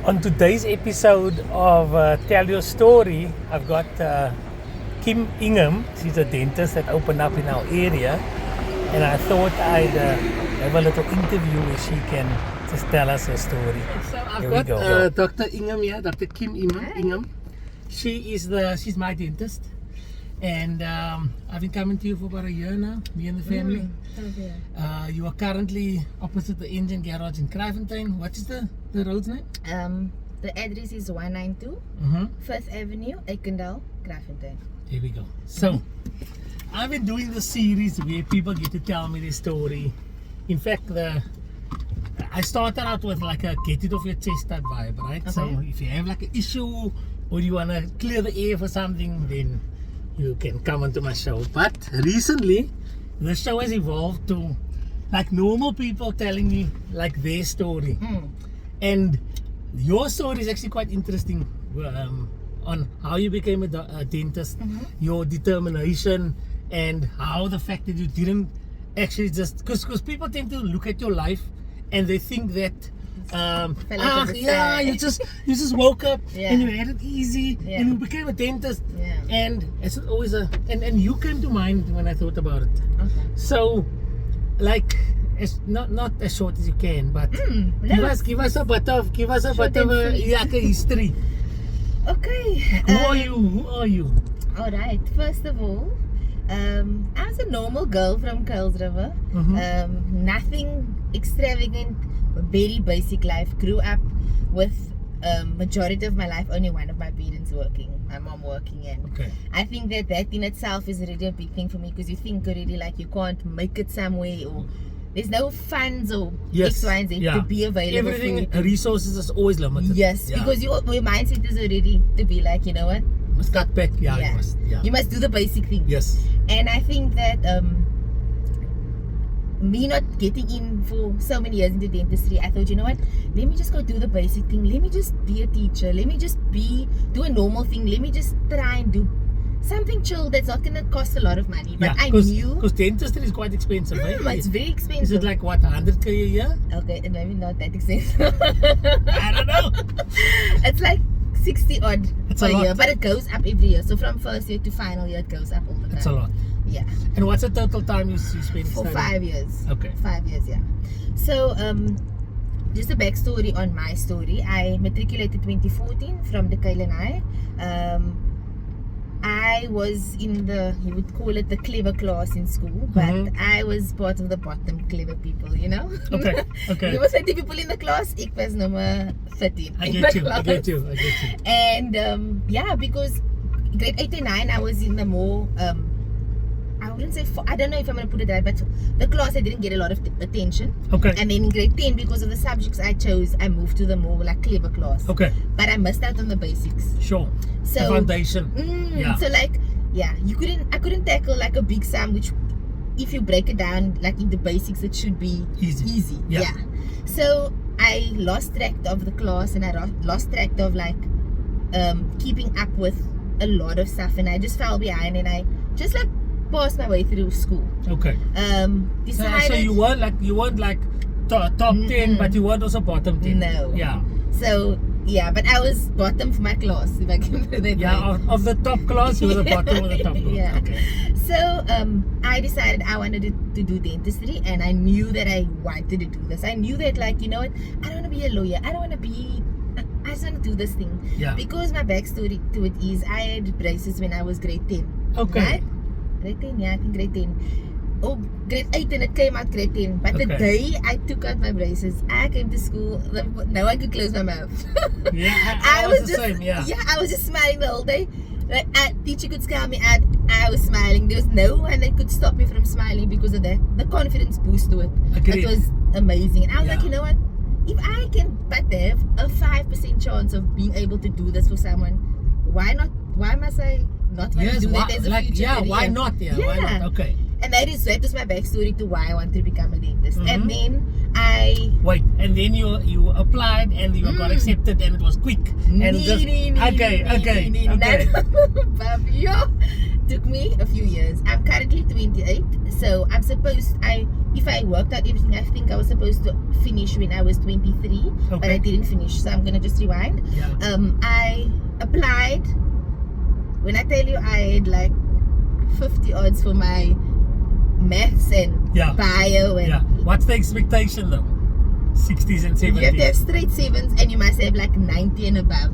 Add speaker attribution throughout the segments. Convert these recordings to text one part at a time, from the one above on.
Speaker 1: On today's episode of Tell Your Story, I've got Kim Ingham. She's a dentist that opened up in our area, and I thought I'd have a little interview where she can just tell us her story. So I've got Dr. Ingham here, Dr. Kim Ingham. She's my dentist, and I've been coming to you for about a year now, me and the family. You are currently opposite the engine garage in Kraaifontein. What is the road's name?
Speaker 2: The address is 192 5th Avenue, Eikendal, Kraaifontein.
Speaker 1: Here we go. So, I've been doing the series where people get to tell me their story. In fact, I started out with like a get it off your chest type vibe, right? Okay. So, if you have like an issue or you want to clear the air for something, then you can come onto my show. But recently, the show has evolved to like normal people telling me like their story. And your story is actually quite interesting on how you became a dentist, your determination, and how the fact that you didn't actually just because people tend to look at your life and they think that you just woke up and you had it easy and you became a dentist, and it's always and you came to mind when I thought about it. So like it's not as short as you can, but give us a bit of a history.
Speaker 2: Okay.
Speaker 1: Who are you?
Speaker 2: All right. First of all, I was a normal girl from Kuils River. Nothing extravagant, very basic life. Grew up with majority of my life only one of my parents working, my mom working, and I think that in itself is already a big thing for me, because you think already like you can't make it somewhere, or there's no funds or X, Y, and Z to be available.
Speaker 1: Everything, resources is always limited.
Speaker 2: Yes, because your mindset is already to be like, you know what?
Speaker 1: Must cut back. You must do the basic thing. Yes. And I think that me not getting in for so many years into dentistry, I thought, you know what? Let me just go do the basic thing. Let me just be a teacher. Let me just do a normal thing. Let me just try and do something chill that's not going to cost a lot of money. But I knew... Because dentistry is quite expensive, right?
Speaker 2: It's very expensive.
Speaker 1: Is it like, what, 100k a year?
Speaker 2: Okay, and maybe not that expensive.
Speaker 1: I don't know.
Speaker 2: It's like 60 odd per year, but it goes up every year. So from first year to final year, it goes up all the time.
Speaker 1: That's a lot.
Speaker 2: Yeah.
Speaker 1: And what's the total time you spent
Speaker 2: for
Speaker 1: studying?
Speaker 2: 5 years.
Speaker 1: Okay.
Speaker 2: 5 years, yeah. So, just a backstory on my story. I matriculated 2014 from the KLNI. I was in you would call it the clever class in school, but I was part of the bottom clever people, you know?
Speaker 1: Okay.
Speaker 2: There were 30 people in the class, I was number 13.
Speaker 1: I get you.
Speaker 2: And because grade 8 and 9, I was in the more, I wouldn't say, I don't know if I'm going to put it right, but the class I didn't get a lot of attention. Okay. And then in grade 10, because of the subjects I chose, I moved to the more like clever class. Okay. But I missed out on the basics. Sure. So the foundation. So like, I couldn't tackle like a big sum, which if you break it down like into basics, it should be easy. Yeah. So I lost track of the class, and I lost track of like keeping up with a lot of stuff, and I just fell behind, and I just like passed my way through school. Okay. Decided,
Speaker 1: so you weren't like top 10, but you weren't also bottom 10.
Speaker 2: No.
Speaker 1: Yeah.
Speaker 2: So but I was bottom for my class, if I can put it
Speaker 1: that way. Of the top class, you were the bottom of the top class.
Speaker 2: Yeah.
Speaker 1: Okay.
Speaker 2: So I decided I wanted to do dentistry, and I knew that I wanted to do this. I knew that, like, you know what, I don't want to be a lawyer. I just want to do this thing. Yeah. Because my backstory to it is I had braces when I was grade 10. Okay. Right? Grade 10, I think grade 10. Oh, grade 8, and it came out grade 10. But the day I took out my braces, I came to school, no one could close my mouth.
Speaker 1: I was the same,
Speaker 2: I was just smiling the whole day. Like, teacher could scare me out, I was smiling. There was no one that could stop me from smiling because of that. The confidence boost to it. Agreed. It was amazing. And I was like, you know what? If I can but have a 5% chance of being able to do this for someone, why not? Why must I not want to do that as a future career?
Speaker 1: Why not? Why not? Okay.
Speaker 2: And that was my backstory to why I wanted to become a dentist. And then
Speaker 1: Wait, and then you applied and you got accepted and it was quick and
Speaker 2: took me a few years. I'm currently 28, so I'm supposed if I worked out everything, I think I was supposed to finish when I was 23, but I didn't finish, so I'm gonna just rewind. I applied. When I tell you I had like 50 odds for my maths and bio and
Speaker 1: what's the expectation though? 60s and 70s.
Speaker 2: You have to have straight 7s and you must have like 90 and above.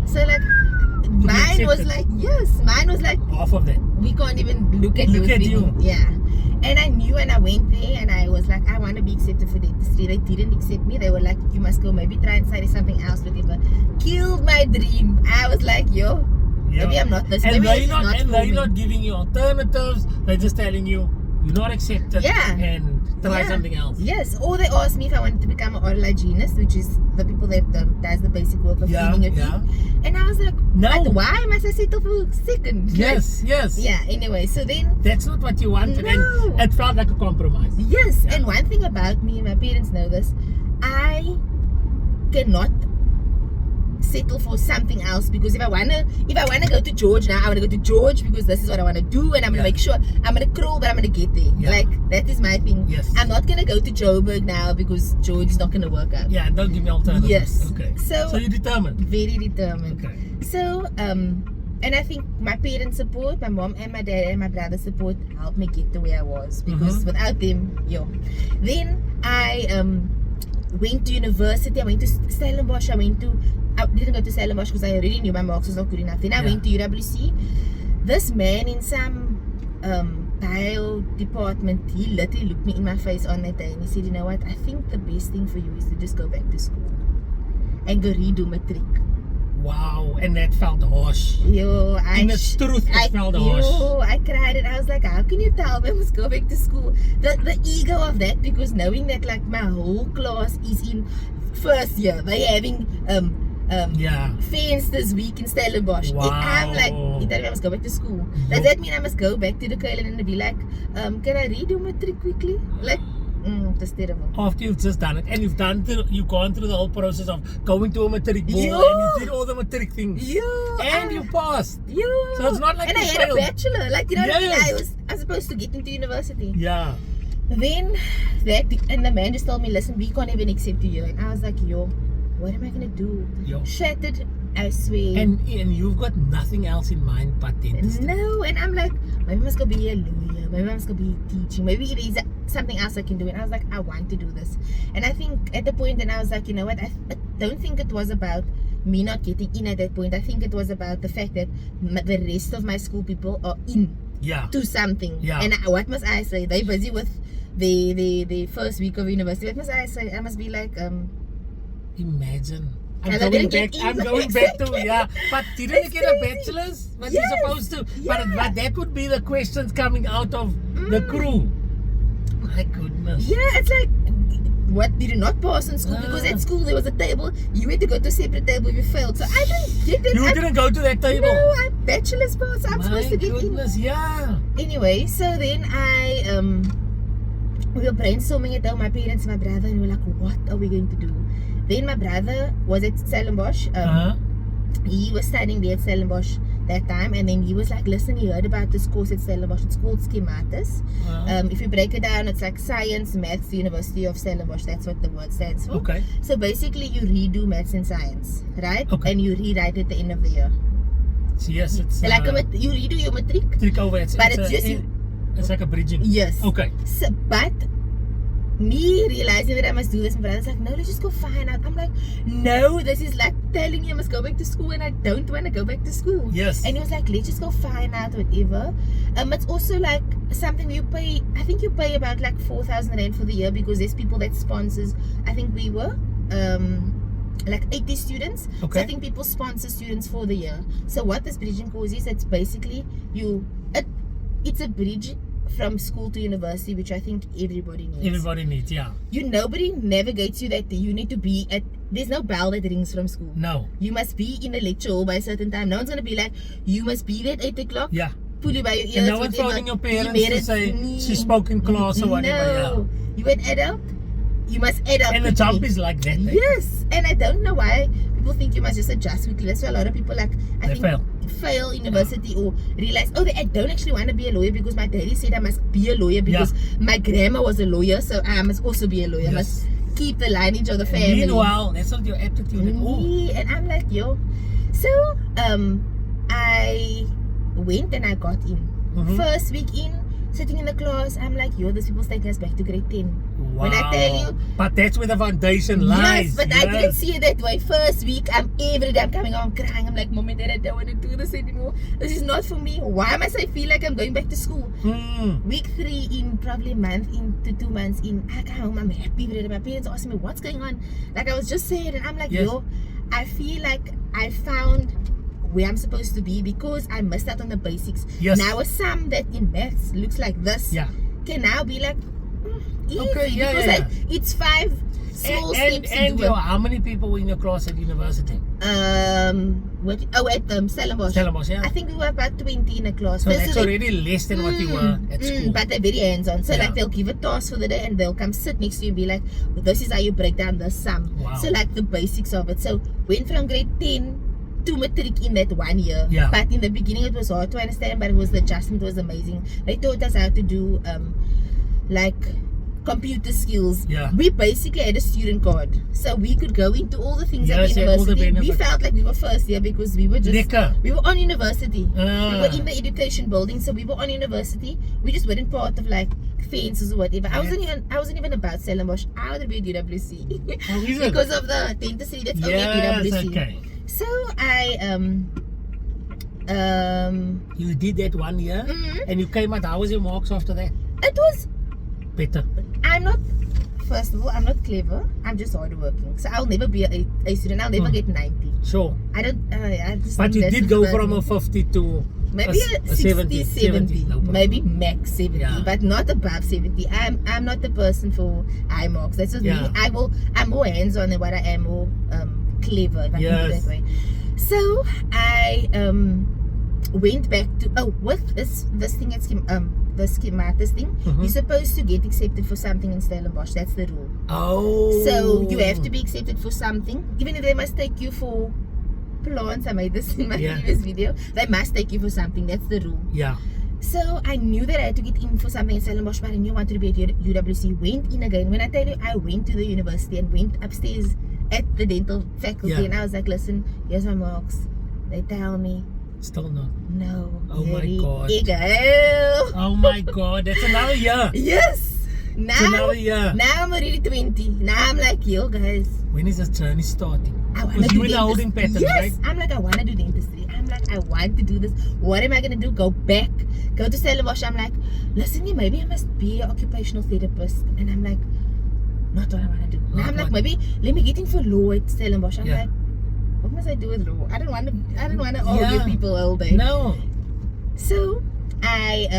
Speaker 2: So like mine was like
Speaker 1: half of that.
Speaker 2: We can't even look at you. Yeah. And I knew when I went there and I was like, I want to be accepted for dentistry. They didn't accept me. They were like, you must go maybe try and study something else, whatever. Killed my dream. I was like, maybe I'm not this.
Speaker 1: And they're not giving you alternatives. They're just telling you you're not accepted and try something else.
Speaker 2: Yes. Or they asked me if I wanted to become an oral hygienist, which is the people that does the basic work of cleaning your teeth. And I was like, no. Why must I settle for second?
Speaker 1: Yes.
Speaker 2: Yeah, anyway, so then
Speaker 1: that's not what you wanted, and it felt like a compromise.
Speaker 2: Yes, and one thing about me, my parents know this, I cannot settle for something else, because if I wanna go to George now, I wanna go to George because this is what I wanna do, and I'm gonna make sure I'm gonna crawl, but I'm gonna get there. Like that is my thing. I'm not gonna go to Joburg now because George is not gonna work out.
Speaker 1: Don't give me alternatives.
Speaker 2: Yes.
Speaker 1: Okay. So you're determined.
Speaker 2: Very determined.
Speaker 1: Okay.
Speaker 2: So and I think my parents' support, my mom and my dad and my brother's support helped me get to where I was, because without them, then I went to university. I went to Stellenbosch. I didn't go to Stellenbosch because I already knew my marks was not good enough. Then I went to UWC. This man in some bio department, he literally looked me in my face on that day and he said, you know what, I think the best thing for you is to just go back to school and go redo matric.
Speaker 1: Wow, and that felt harsh.
Speaker 2: It
Speaker 1: felt harsh.
Speaker 2: I cried and I was like, how can you tell me I must go back to school? The ego of that, because knowing that like my whole class is in first year, they having fans this week in Stellenbosch. I'm like, you tell me I must go back to school. Does that mean I must go back to the Kailin and be like, can I redo matric quickly? Like, that's terrible.
Speaker 1: After you've just done it, and you've gone through the whole process of going to a matric ball, and you did all the matric things, and you passed. So it's not like
Speaker 2: and I had
Speaker 1: failed.
Speaker 2: a bachelor, like, you know what I mean? I was supposed to get into university. Then and the man just told me, listen, we can't even accept you. And I was like, what am I gonna do? Shattered, I swear.
Speaker 1: And you've got nothing else in mind but dentistry.
Speaker 2: No, and I'm like, maybe I must go be a lawyer, maybe I must go be teaching, maybe it is something else I can do. And I was like, I want to do this. And I think at the point, and I was like, you know what, I don't think it was about me not getting in at that point. I think it was about the fact that the rest of my school people are in to something. And what must I say? They're busy with the first week of university. What must I say? I must be like,
Speaker 1: imagine. I'm going back to, but didn't you get a bachelor's? But you're supposed to. But that would be the questions coming out of the crew. My goodness.
Speaker 2: It's like, what, did you not pass in school? Because at school there was a table, you had to go to a separate table if you failed. So I didn't get it.
Speaker 1: You didn't go to that table?
Speaker 2: No, I bachelor's pass. I'm supposed to get in. Anyway, so then we were brainstorming it out, my parents and my brother, and we were like, what are we going to do? Then my brother was at Stellenbosch. He was studying there at Stellenbosch that time, and then he was like, listen, he heard about this course at Stellenbosch. It's called schematics. If you break it down, it's like science, maths, University of Stellenbosch. That's what the word stands for. So basically you redo maths and science, right? And you rewrite at the end of the year.
Speaker 1: So yes, it's
Speaker 2: like you redo your matric, but
Speaker 1: it's like a bridging.
Speaker 2: So, but me realizing that I must do this, my brother's like, no, let's just go find out. I'm like, no, this is like telling you I must go back to school, and I don't want to go back to school. And he was like, let's just go find out whatever. It's also like something you pay, I think you pay about like 4,000 rand for the year, because there's people that sponsors. I think we were like 80 students. So I think people sponsor students for the year. So what this bridging course is, it's basically it's a bridge from school to university, which I think everybody needs. Nobody navigates you that you need to be at. There's no bell that rings from school.
Speaker 1: No.
Speaker 2: You must be in a lecture hall by a certain time. No one's gonna be like, you must be there at 8 o'clock. Pull you by your ears.
Speaker 1: And no one's phoning your parents to say she spoke in class or whatever.
Speaker 2: No. You an adult. You must add up.
Speaker 1: And the job is like that.
Speaker 2: Yes, and I don't know why people think you must just adjust quickly. That's why a lot of people I think fail university or realize, oh, I don't actually want to be a lawyer because my daddy said I must be a lawyer because my grandma was a lawyer, so I must also be a lawyer. I must keep the lineage of the family.
Speaker 1: Meanwhile, that's not your aptitude at all.
Speaker 2: And I'm like, yo. So I went and I got in. First week in, sitting in the class, I'm like, yo, these people taking us back to grade 10.
Speaker 1: Wow.
Speaker 2: When I tell you,
Speaker 1: but that's where the foundation lies.
Speaker 2: Yes, but I didn't see it that way. First week, every day I'm coming home crying. I'm like, Mom and Dad, I don't want to do this anymore. This is not for me. Why must I feel like I'm going back to school? Week 3 in, probably a month into 2 months in, I come home, I'm happy with it. My parents asked me, what's going on? Like, I was just saying, and I'm like, yo, I feel like I found where I'm supposed to be because I missed out on the basics. Now a sum that in maths looks like this can now be like easy because like it's 5 small steps
Speaker 1: and to do how many people were in your class at university?
Speaker 2: At Stellenbosch. I think we were about 20 in a class.
Speaker 1: So that's already less than what you were at school.
Speaker 2: But they're very hands-on. So like they'll give a task for the day and they'll come sit next to you and be like, well, this is how you break down the sum. So like the basics of it. So went from grade 10 to matric in that 1 year. But in the beginning it was hard to understand, but it was the adjustment was amazing. They taught us how to do like computer skills. We basically had a student card, so we could go into all the things at university. We felt like we were first year because we were just we were on university. We were in the education building, so we were on university. We just weren't part of like fences or whatever. I wasn't even about Stellenbosch. I would be at UWC because of the dentistry. That's only at UWC. So I
Speaker 1: you did that 1 year and you came out. How was your marks after that?
Speaker 2: It was
Speaker 1: better.
Speaker 2: First of all, I'm not clever. I'm just hardworking. So I'll never be a student. I'll never get 90.
Speaker 1: Sure.
Speaker 2: I don't. I just
Speaker 1: but you did go from a 50 to
Speaker 2: maybe a 60, 70. Maybe max 70, but not above 70. I'm not the person for high marks. That's just me. I'm more hands-on than what I am more clever, if I can put it that way. So I went back to with this thing at the schematics thing. You're supposed to get accepted for something in Stellenbosch. That's the rule. So you have to be accepted for something, even if they must take you for plants. I made this in my previous video. They must take you for something. That's the rule. So I knew that I had to get in for something in Stellenbosch, but I knew I wanted to be at UWC. Went in again. When I tell you, I went to the university and went upstairs at the dental faculty, and I was like, listen, here's my marks. They tell me
Speaker 1: still not.
Speaker 2: No.
Speaker 1: Oh my god.
Speaker 2: Ego.
Speaker 1: Oh my god, that's another year.
Speaker 2: Yes. Now,
Speaker 1: it's another year.
Speaker 2: Now I'm already 20. Now I'm like, yo guys,
Speaker 1: when is this journey starting?
Speaker 2: Because
Speaker 1: you in a holding pattern, right?
Speaker 2: I'm like, I want to do dentistry. I'm like, I want to do this. What am I going to do? Go back? Go to Stellenbosch? I'm like, listen, maybe I must be an occupational therapist. And I'm like, not what I want to do. Now I'm like, maybe let me get in for law at Stellenbosch. I'm like, what must I do with law? I don't want to argue with people all day.
Speaker 1: No.
Speaker 2: So I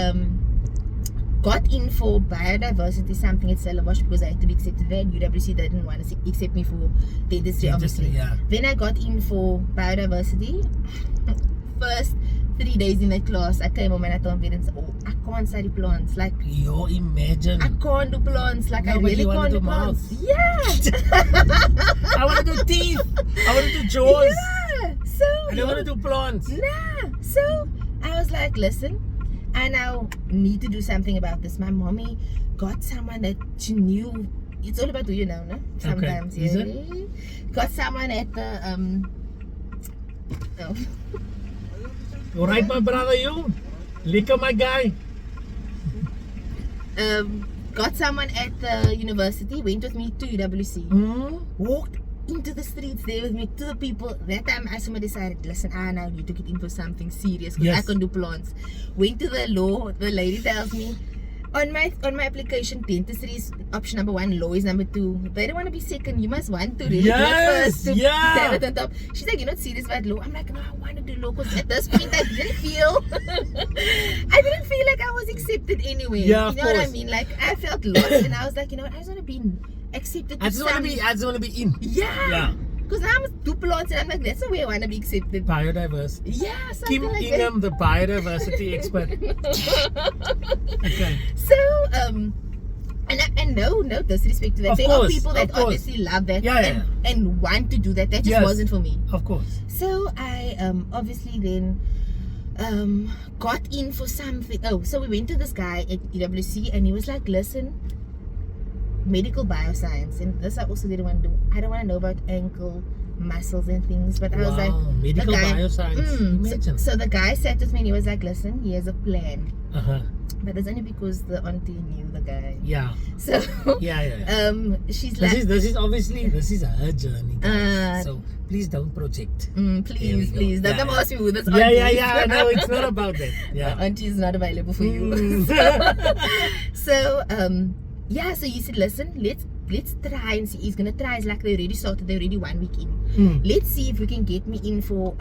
Speaker 2: got in for biodiversity something at Stellenbosch because I had to be accepted there, and UWC didn't want to accept me for dentistry, obviously. Then I got in for biodiversity. First 3 days in that class, I came home and I told my parents, oh, I can't study plants. Like,
Speaker 1: yo, imagine.
Speaker 2: I can't do plants. Like, I really can't do plants.
Speaker 1: I want to do teeth. I want to do jaws.
Speaker 2: So
Speaker 1: I don't want to do plants.
Speaker 2: So I was like, listen, I now need to do something about this. My mommy got someone that she knew. It's all about who you know, no? Sometimes,
Speaker 1: Is it?
Speaker 2: Got someone at the
Speaker 1: Alright, my brother, you. Liquor, my guy.
Speaker 2: Got someone at the university. Went with me to UWC. Walked into the streets there with me to the people. That time I decided, listen, I now need to get into something serious because I can do plants. Went to the law. The lady tells me, on my application, dentistry is option number 1, law is number 2. They don't want to be second. You must want to really do it first to have it on top. She's like, you're not serious about law. I'm like, no, I want to do law because at this point I didn't feel like I was accepted anyway. You know what I mean? Like, I felt lost and I was like, you know what, I just want to be accepted. I just want
Speaker 1: to be in.
Speaker 2: Because now I'm two plants and I'm like, that's the way I want to be accepted.
Speaker 1: Biodiversity. Kim
Speaker 2: like
Speaker 1: Ingham, the biodiversity expert. Okay.
Speaker 2: So, And no disrespect to that.
Speaker 1: Of
Speaker 2: There
Speaker 1: course,
Speaker 2: are people that
Speaker 1: of course.
Speaker 2: obviously love that
Speaker 1: Yeah.
Speaker 2: and want to do that. That just
Speaker 1: Yes.
Speaker 2: wasn't for me.
Speaker 1: Of course.
Speaker 2: So I obviously then got in for something. Oh, so we went to this guy at EWC and he was like, listen, medical bioscience, and this I also didn't want to do. I don't want to know about ankle muscles and things, but I was like,
Speaker 1: medical
Speaker 2: the guy,
Speaker 1: bioscience. Imagine.
Speaker 2: so the guy sat with me and he was like, listen, here's a plan.
Speaker 1: Uh-huh.
Speaker 2: But it's only because the auntie knew the guy.
Speaker 1: Yeah.
Speaker 2: So
Speaker 1: Yeah.
Speaker 2: she's
Speaker 1: This
Speaker 2: like,
Speaker 1: is obviously her journey. So please don't project.
Speaker 2: please don't come ask me who this auntie
Speaker 1: Yeah.
Speaker 2: is.
Speaker 1: No, it's not about that. Yeah.
Speaker 2: The auntie is not available for you. So so he said, listen, let's try and see. He's gonna try. It's like they already started, they're already 1 week in. Let's see if we can get me in for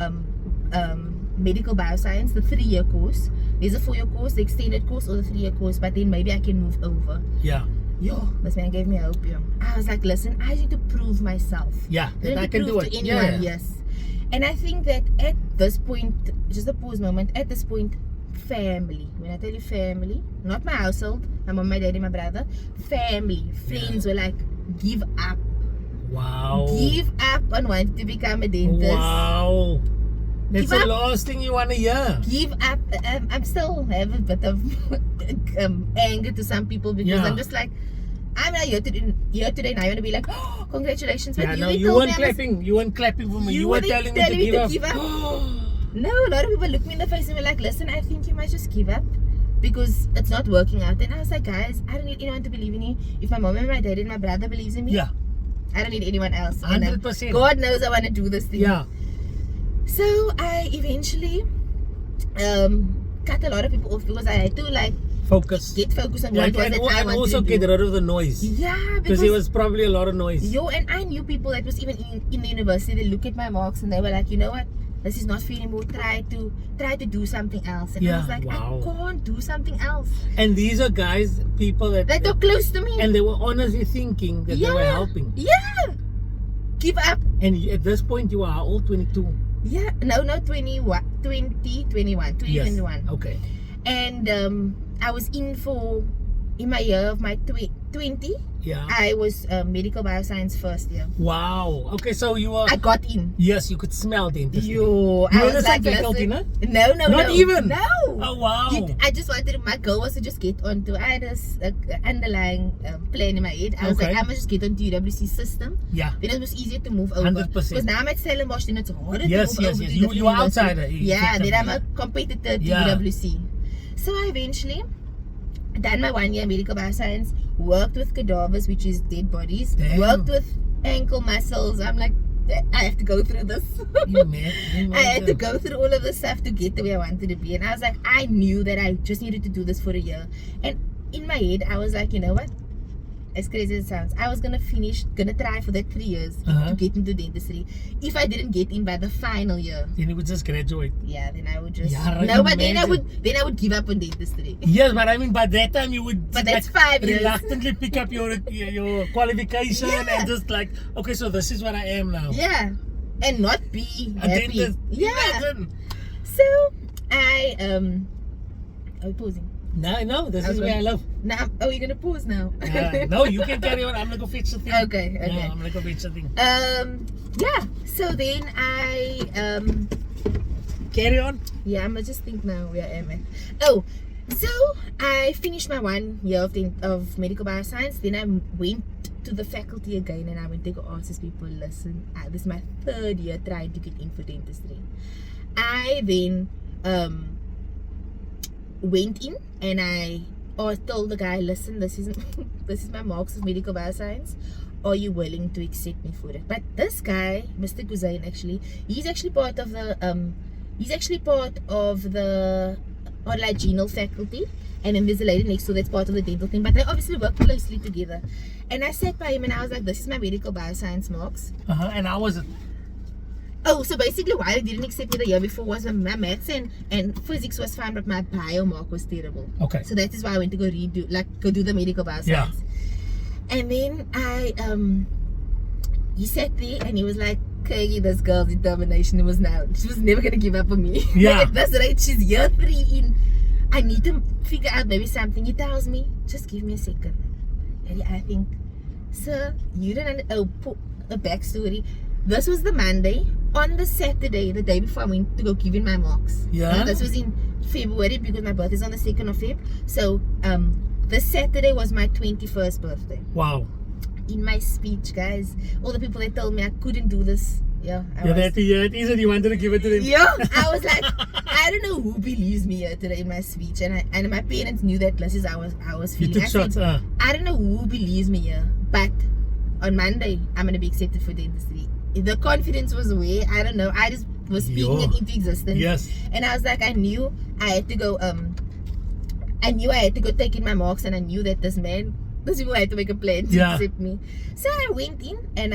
Speaker 2: medical bioscience, the 3-year course. There's a 4-year course, the extended course, or the 3-year course, but then maybe I can move over.
Speaker 1: Yeah.
Speaker 2: Yo, this man gave me hope. I was like, listen, I need to prove myself.
Speaker 1: Yeah, that I can do it.
Speaker 2: To anyone, yes. And I think that at this point, just a pause moment, at this point, family, when I tell you family, not my household, my mom, my daddy, my brother, family, friends were like, give up.
Speaker 1: Wow.
Speaker 2: Give up on wanting to become a dentist.
Speaker 1: Wow. That's
Speaker 2: Give
Speaker 1: the
Speaker 2: up.
Speaker 1: last thing you want to hear.
Speaker 2: Give up. I'm still have a bit of anger to some people because I'm just like, I'm not here today. Now I want to be like, oh, congratulations. But
Speaker 1: you weren't clapping. You weren't clapping for me. You were telling me to give up.
Speaker 2: No, a lot of people look me in the face and were like, listen, I think you might just give up because it's not working out. And I was like, guys, I don't need anyone to believe in me. If my mom and my dad and my brother believes in me, I don't need anyone else.
Speaker 1: 100%.
Speaker 2: God knows I want to do this thing.
Speaker 1: Yeah.
Speaker 2: So I eventually cut a lot of people off because I had to like get focused on what it was that I wanted
Speaker 1: and also
Speaker 2: to do.
Speaker 1: get rid of the noise.
Speaker 2: Yeah,
Speaker 1: because there was probably a lot of noise.
Speaker 2: And I knew people that was even in the university. They look at my marks and they were like, you know what? This is not for you anymore. Try to do something else. And I was like, I can't do something else.
Speaker 1: And these are guys, people that
Speaker 2: are close to me,
Speaker 1: and they were honestly thinking that they were helping.
Speaker 2: Yeah, give up.
Speaker 1: And at this point, you are how old? 22.
Speaker 2: Yeah, no, 21.
Speaker 1: Okay.
Speaker 2: And I was in my year of my 20.
Speaker 1: Yeah.
Speaker 2: I was medical bioscience first year.
Speaker 1: Wow. Okay, so you were.
Speaker 2: I got in.
Speaker 1: Yes, you could smell dentistry.
Speaker 2: I was like,
Speaker 1: faculty, no?
Speaker 2: No.
Speaker 1: Not even.
Speaker 2: No.
Speaker 1: Oh wow.
Speaker 2: I just wanted. My goal was to just get onto. I had this underlying plan in my head. I was like, I must just get onto UWC system.
Speaker 1: Yeah.
Speaker 2: Then it was easier to move over.
Speaker 1: 100%.
Speaker 2: Because now I'm at Stellenbosch, then it's harder to move over.
Speaker 1: Yes. You are outsider.
Speaker 2: Yeah. Then I'm a competitor to UWC. So I eventually done my 1 year medical bioscience, worked with cadavers, which is dead bodies, worked with ankle muscles. I'm like, I have to go through this. I had to go through all of this stuff to get to where I wanted to be. And I was like, I knew that I just needed to do this for a year. And in my head, I was like, you know what? As crazy as it sounds, I was gonna try for that 3 years to get into dentistry. If I didn't get in by the final year,
Speaker 1: then you would just graduate.
Speaker 2: Yeah, then I would just then I would give up on dentistry.
Speaker 1: Yes, but I mean by that time you would.
Speaker 2: But that's 5 years.
Speaker 1: Reluctantly pick up your qualification and just like, okay, so this is what I am now.
Speaker 2: Yeah, and not be happy.
Speaker 1: Dentist.
Speaker 2: Yeah.
Speaker 1: Imagine.
Speaker 2: So I are we pausing?
Speaker 1: No, this is where I love.
Speaker 2: Now, you're gonna pause now?
Speaker 1: No, you can carry on. I'm gonna go fetch the thing.
Speaker 2: Okay.
Speaker 1: Yeah, I'm gonna go fetch the thing.
Speaker 2: Yeah. So then I
Speaker 1: carry on.
Speaker 2: Yeah, I'm gonna just think now where I am at. Oh, so I finished my 1 year of medical bioscience. Then I went to the faculty again, and I went to go ask these people. Listen, this is my 3rd year trying to get in for dentistry. I then went in and I told the guy, listen, this is my marks of medical bioscience. Are you willing to accept me for it? But this guy, Mr. Kuzain, he's actually part of the hygienal faculty, and then there's a lady next to that's part of the dental thing, but they obviously work closely together. And I sat by him and I was like, this is my medical bioscience marks.
Speaker 1: And how was it?
Speaker 2: Oh, so basically why they didn't accept me the year before was my maths and physics was fine, but my bio mark was terrible.
Speaker 1: Okay.
Speaker 2: So that is why I went to go do the medical bioscience.
Speaker 1: Yeah.
Speaker 2: And then he sat there and he was like, okay, this girl's determination she was never gonna give up on me.
Speaker 1: Yeah.
Speaker 2: At this rate, she's year 3 in. I need to figure out maybe something. He tells me, just give me a second. I think, sir, you don't a backstory. This was the Monday. On the Saturday, the day before I went to go give in my marks.
Speaker 1: Yeah.
Speaker 2: This was in February because my birthday is on the 2nd of Feb. So, the Saturday was my 21st birthday.
Speaker 1: Wow.
Speaker 2: In my speech, guys, all the people that told me I couldn't do this. Yeah.
Speaker 1: It is, you wanted to give it to them.
Speaker 2: Yeah. I was like, I don't know who believes me here today in my speech. And my parents knew that this is I was feeling.
Speaker 1: You took shots,
Speaker 2: I don't know who believes me here, but on Monday, I'm going to be accepted for dentistry. The confidence was away. I don't know. I just was speaking it into existence.
Speaker 1: Yes.
Speaker 2: And I was like, I knew I had to go. I knew I had to go take in my marks, and I knew that those people had to make a plan to accept me. So I went in, and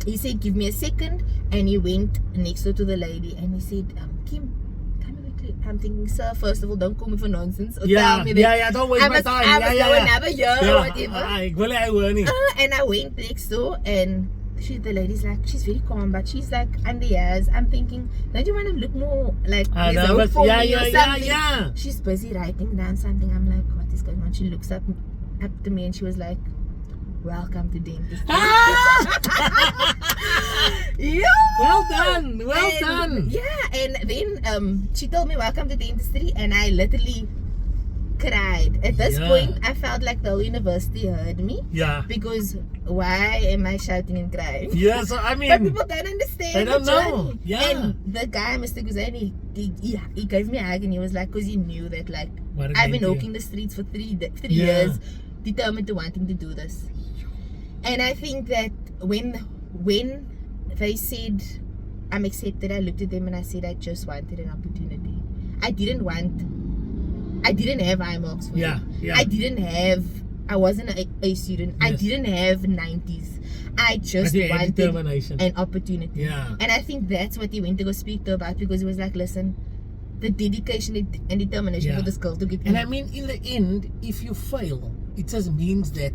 Speaker 2: he said, "Give me a second," and he went next door to the lady, and he said, "Kim, come here quickly." I'm thinking, sir, first of all, don't call me for nonsense. Or tell me that
Speaker 1: don't waste my time.
Speaker 2: I must go another year or whatever. And I went next door, and the lady's like, she's very calm, but she's like under years. I'm thinking, don't you want to look more like there's hope for me or something? She's busy writing down something. I'm like, what is going on? She looks up to me and she was like, welcome to dentistry. Yeah.
Speaker 1: Well done.
Speaker 2: Yeah, and then she told me welcome to dentistry, and I literally cried. At this point, I felt like the whole university heard me.
Speaker 1: Yeah.
Speaker 2: Because why am I shouting and crying?
Speaker 1: Yeah, so I mean,
Speaker 2: but people don't understand.
Speaker 1: They don't know. Yeah.
Speaker 2: And the guy, Mr. Guzani, he gave me a hug, and he was like, because he knew that like I've been walking the streets for three years, determined to wanting to do this. And I think that when they said I'm accepted, I looked at them and I said I just wanted an opportunity. I didn't have high marks for it. I wasn't an A student. I didn't have 90s. I just wanted an opportunity.
Speaker 1: Yeah.
Speaker 2: And I think that's what he went to go speak to about, because he was like, listen, the dedication and determination for this girl to get in.
Speaker 1: And I mean, in the end, if you fail, it just means that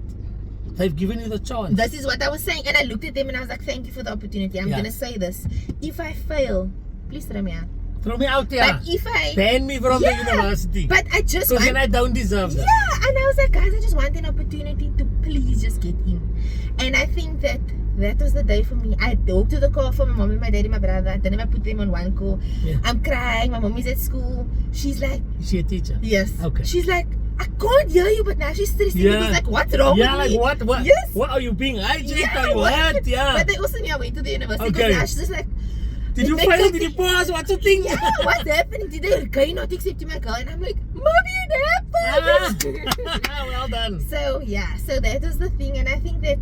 Speaker 1: they've given you the chance.
Speaker 2: This is what I was saying. And I looked at them and I was like, thank you for the opportunity. I'm going to say this. If I fail, please throw me out.
Speaker 1: Throw me out here.
Speaker 2: But if I
Speaker 1: ban me from the university.
Speaker 2: But I just
Speaker 1: because then I don't deserve that.
Speaker 2: Yeah, and I was like, guys, I just want an opportunity to please just get in. And I think that was the day for me. I walked to the car for my mom and my daddy, my brother. Then I put them on one car. Yeah. I'm crying. My mom is at school. She's like,
Speaker 1: is she a teacher?
Speaker 2: Yes.
Speaker 1: Okay.
Speaker 2: She's like, I can't hear you, but now she's stressing because like, what's wrong with me?
Speaker 1: Yeah, like what?
Speaker 2: Yes.
Speaker 1: What are you being hijacked or what? Yeah.
Speaker 2: But they also knew I went to the university because now she's just like,
Speaker 1: did you fail? Did you pass? What's the thing?
Speaker 2: Yeah, what's happening? Did they not accept my girl? And I'm like, Mommy, it happened.
Speaker 1: Well done.
Speaker 2: So so that was the thing. And I think that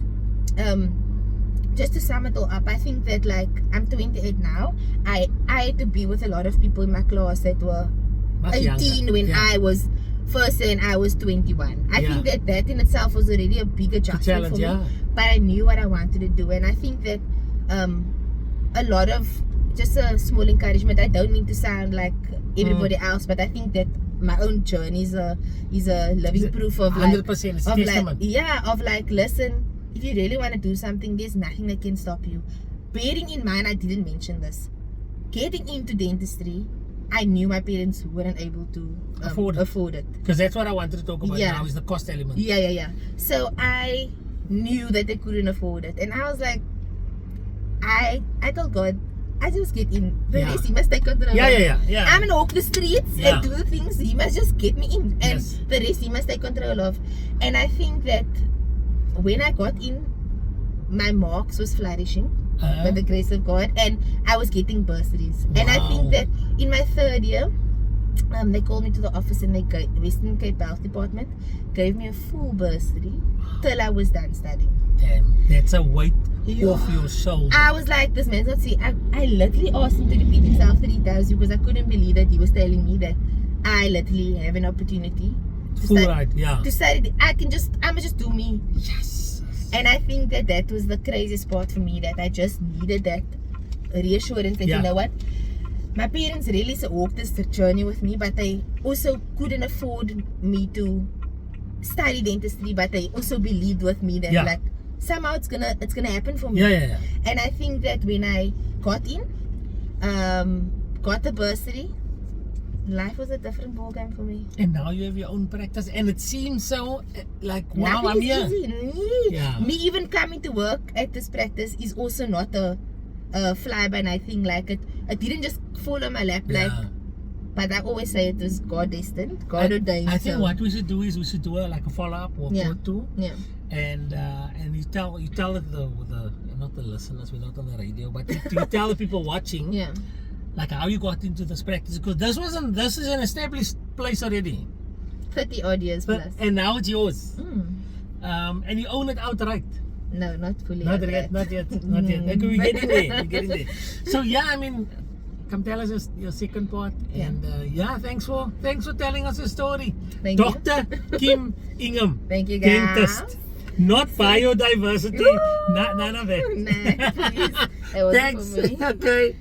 Speaker 2: just to sum it all up, I think that like I'm 28 now. I had to be with a lot of people in my class that were 18 when I was first, and I was 21. I think that in itself was already a big adjustment for me. But I knew what I wanted to do, and I think that a lot of just a small encouragement. I don't mean to sound like everybody else, but I think that my own journey is a living proof of
Speaker 1: 100%
Speaker 2: of like, listen, if you really want to do something, there's nothing that can stop you. Bearing in mind, I didn't mention this. Getting into dentistry, I knew my parents weren't able to afford it.
Speaker 1: Because that's what I wanted to talk about now, is the cost element.
Speaker 2: Yeah. So I knew that they couldn't afford it, and I was like, I told God, I just get in. The rest he must take control.
Speaker 1: Yeah.
Speaker 2: I'm gonna walk the streets and do the things. He must just get me in, and the rest he must take control of. And I think that when I got in, my marks was flourishing by the grace of God, and I was getting bursaries. And I think that in my third year, they called me to the office, and the Western Cape Health Department gave me a full bursary till I was done studying.
Speaker 1: Damn, that's a weight off your shoulder.
Speaker 2: I was like, this man's not see. I literally asked him to repeat himself 3 times because I couldn't believe that he was telling me that I literally have an opportunity to study. I'ma just do me.
Speaker 1: Yes.
Speaker 2: And I think that was the craziest part for me, that I just needed that reassurance that you know what, my parents really walked this journey with me, but they also couldn't afford me to study dentistry, but they also believed with me that like somehow it's gonna happen for me.
Speaker 1: Yeah.
Speaker 2: And I think that when I got in, got the bursary, life was a different ballgame for me.
Speaker 1: And now you have your own practice, and it seems so like wow,
Speaker 2: Nothing
Speaker 1: I'm
Speaker 2: is
Speaker 1: here.
Speaker 2: easy.
Speaker 1: Yeah.
Speaker 2: Me even coming to work at this practice is also not a fly by night thing. Like it didn't just fall on my lap. Like, but I always say it was God destined, God ordained.
Speaker 1: I think what we should do is we should do like a follow up or two.
Speaker 2: Yeah.
Speaker 1: And you tell the not the listeners, we're not on the radio, but you tell the people watching.
Speaker 2: Yeah.
Speaker 1: Like how you got into this practice, because this is an established place already.
Speaker 2: 30 odd years plus.
Speaker 1: And now it's yours. And you own it outright.
Speaker 2: No, not fully.
Speaker 1: Not yet. Okay, we're getting there. So yeah, I mean, come tell us your second part. And thanks for telling us your story.
Speaker 2: Thank
Speaker 1: Dr. Kim Ingham.
Speaker 2: Thank you, guys.
Speaker 1: Dentist. Not biodiversity. None of that.
Speaker 2: Nah, please. That wasn't
Speaker 1: Thanks.
Speaker 2: for me.
Speaker 1: Okay.